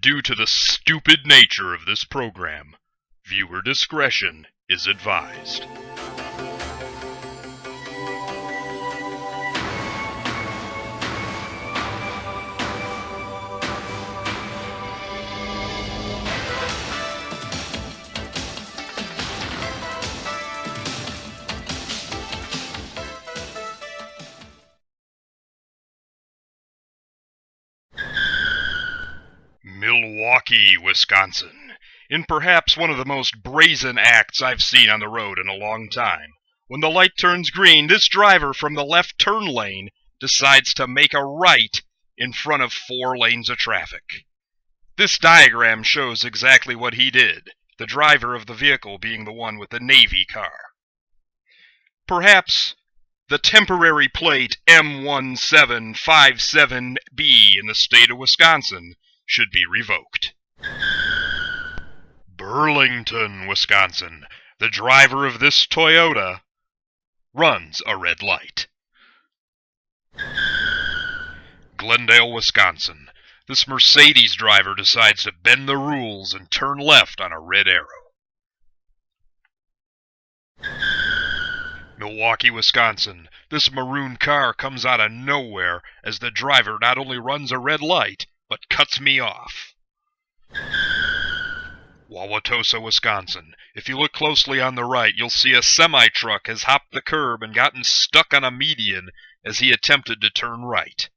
due to the stupid nature of this program. Viewer discretion is advised. Milwaukee, Wisconsin. In perhaps one of the most brazen acts I've seen on the road in a long time. When the light turns green, this driver from the left turn lane decides to make a right in front of 4 lanes of traffic. This diagram shows exactly what he did, the driver of the vehicle being the one with the Navy car. Perhaps the temporary plate M1757B in the state of Wisconsin should be revoked. Burlington, Wisconsin. The driver of this Toyota runs a red light. Glendale, Wisconsin. This Mercedes driver decides to bend the rules and turn left on a red arrow. Milwaukee, Wisconsin. This maroon car comes out of nowhere as the driver not only runs a red light, but cuts me off. Wauwatosa, Wisconsin. If you look closely on the right, you'll see a semi-truck has hopped the curb and gotten stuck on a median as he attempted to turn right.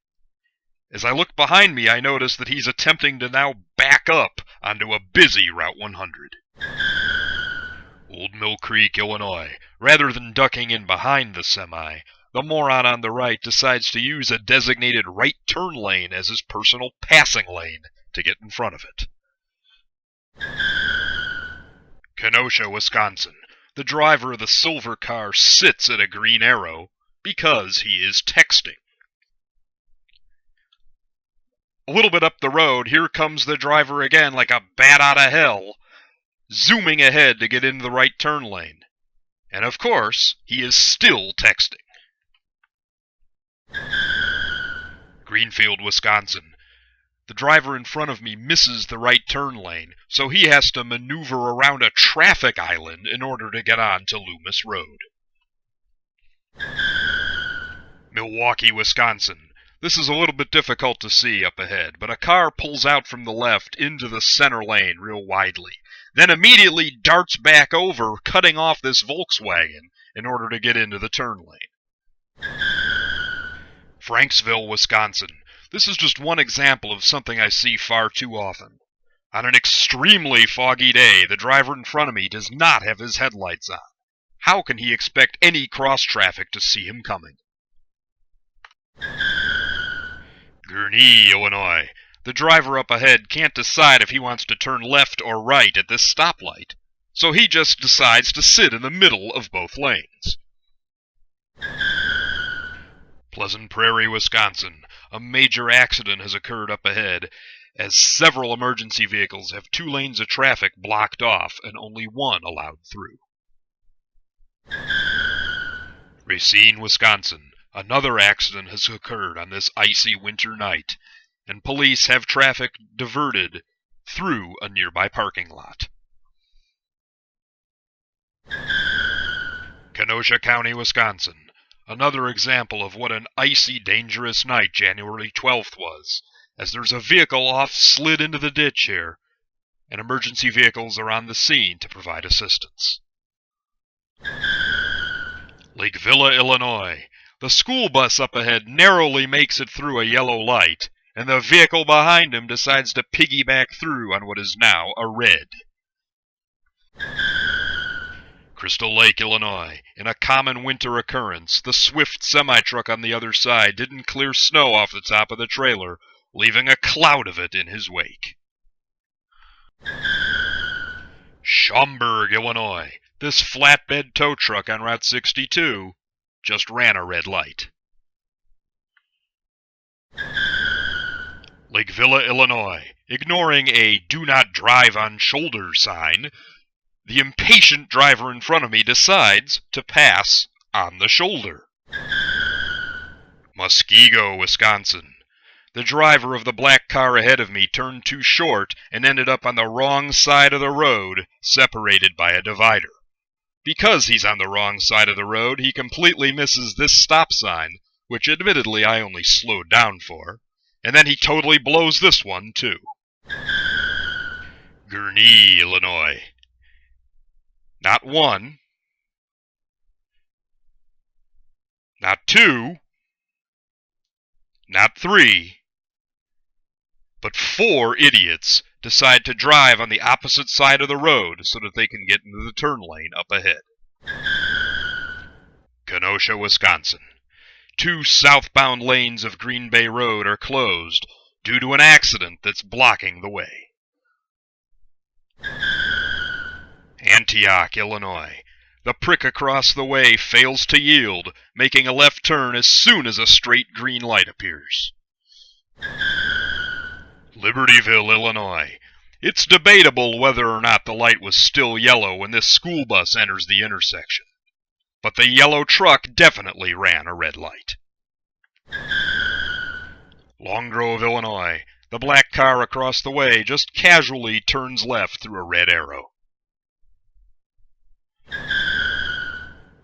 As I look behind me, I notice that he's attempting to now back up onto a busy Route 100. Old Mill Creek, Illinois. Rather than ducking in behind the semi, the moron on the right decides to use a designated right turn lane as his personal passing lane to get in front of it. Kenosha, Wisconsin. The driver of the silver car sits at a green arrow because he is texting. A little bit up the road, here comes the driver again like a bat out of hell, zooming ahead to get into the right turn lane. And of course, he is still texting. Greenfield, Wisconsin. The driver in front of me misses the right turn lane, so he has to maneuver around a traffic island in order to get on to Loomis Road. Milwaukee, Wisconsin. This is a little bit difficult to see up ahead, but a car pulls out from the left into the center lane real widely, then immediately darts back over, cutting off this Volkswagen in order to get into the turn lane. Franksville, Wisconsin. This is just one example of something I see far too often. On an extremely foggy day, the driver in front of me does not have his headlights on. How can he expect any cross-traffic to see him coming? Gurnee, Illinois. The driver up ahead can't decide if he wants to turn left or right at this stoplight, so he just decides to sit in the middle of both lanes. Pleasant Prairie, Wisconsin. A major accident has occurred up ahead, as several emergency vehicles have 2 lanes of traffic blocked off and only 1 allowed through. Racine, Wisconsin. Another accident has occurred on this icy winter night, and police have traffic diverted through a nearby parking lot. Kenosha County, Wisconsin. Another example of what an icy, dangerous night January 12th was, as there's a vehicle off-slid into the ditch here, and emergency vehicles are on the scene to provide assistance. Lakeville, Illinois. The school bus up ahead narrowly makes it through a yellow light, and the vehicle behind him decides to piggyback through on what is now a red. Crystal Lake, Illinois. In a common winter occurrence, the swift semi-truck on the other side didn't clear snow off the top of the trailer, leaving a cloud of it in his wake. Schaumburg, Illinois. This flatbed tow truck on Route 62 just ran a red light. Lakeville, Illinois. Ignoring a "Do not drive on shoulder" sign, the impatient driver in front of me decides to pass on the shoulder. Muskego, Wisconsin. The driver of the black car ahead of me turned too short and ended up on the wrong side of the road, separated by a divider. Because he's on the wrong side of the road, he completely misses this stop sign, which admittedly I only slowed down for, and then he totally blows this one, too. Gurnee, Illinois. Not one, not two, not three, but 4 idiots decide to drive on the opposite side of the road so that they can get into the turn lane up ahead. Kenosha, Wisconsin. 2 southbound lanes of Green Bay Road are closed due to an accident that's blocking the way. Antioch, Illinois. The prick across the way fails to yield, making a left turn as soon as a straight green light appears. Libertyville, Illinois. It's debatable whether or not the light was still yellow when this school bus enters the intersection, but the yellow truck definitely ran a red light. Long Grove, Illinois. The black car across the way just casually turns left through a red arrow.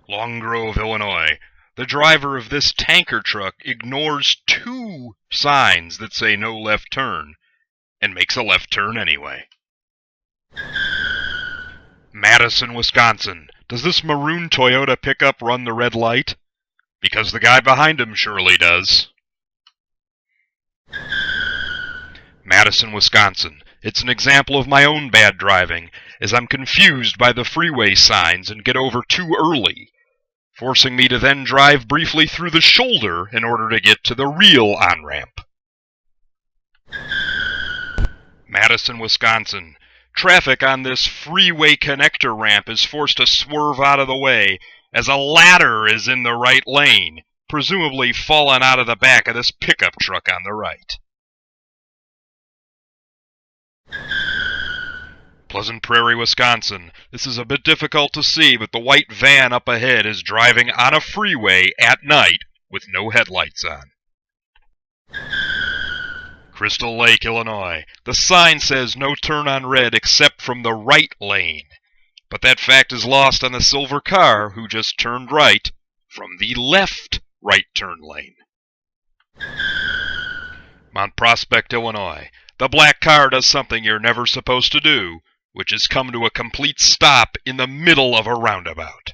Long Grove, Illinois. The driver of this tanker truck ignores 2 signs that say no left turn and makes a left turn anyway. Madison, Wisconsin. Does this maroon Toyota pickup run the red light? Because the guy behind him surely does. Madison, Wisconsin. It's an example of my own bad driving, as I'm confused by the freeway signs and get over too early, forcing me to then drive briefly through the shoulder in order to get to the real on-ramp. Madison, Wisconsin. Traffic on this freeway connector ramp is forced to swerve out of the way as a ladder is in the right lane, presumably fallen out of the back of this pickup truck on the right. Pleasant Prairie, Wisconsin. This is a bit difficult to see, but the white van up ahead is driving on a freeway at night with no headlights on. Crystal Lake, Illinois. The sign says no turn on red except from the right lane, but that fact is lost on the silver car who just turned right from the left right turn lane. Mount Prospect, Illinois. The black car does something you're never supposed to do, which is come to a complete stop in the middle of a roundabout.